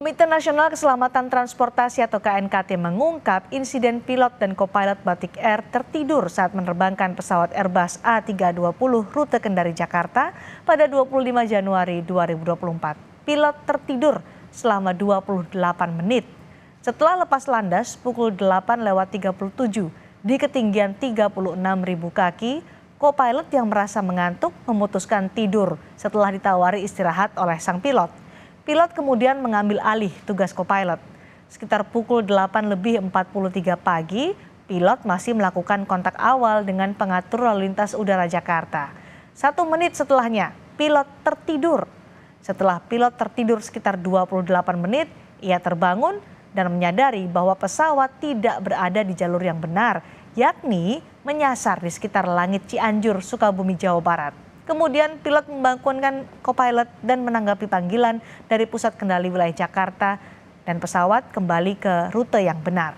Komite Nasional Keselamatan Transportasi atau KNKT mengungkap insiden pilot dan kopilot Batik Air tertidur saat menerbangkan pesawat Airbus A320 rute Kendari Jakarta pada 25 Januari 2024. Pilot tertidur selama 28 menit. Setelah lepas landas pukul 8:37 di ketinggian 36.000 kaki, kopilot yang merasa mengantuk memutuskan tidur setelah ditawari istirahat oleh sang pilot. Pilot kemudian mengambil alih tugas kopilot. Sekitar pukul 8:43 pagi, pilot masih melakukan kontak awal dengan pengatur lalu lintas udara Jakarta. 1 menit setelahnya, pilot tertidur. Setelah pilot tertidur sekitar 28 menit, ia terbangun dan menyadari bahwa pesawat tidak berada di jalur yang benar, yakni menyasar di sekitar langit Cianjur, Sukabumi, Jawa Barat. Kemudian pilot membangunkan kopilot dan menanggapi panggilan dari Pusat Kendali Wilayah Jakarta dan pesawat kembali ke rute yang benar.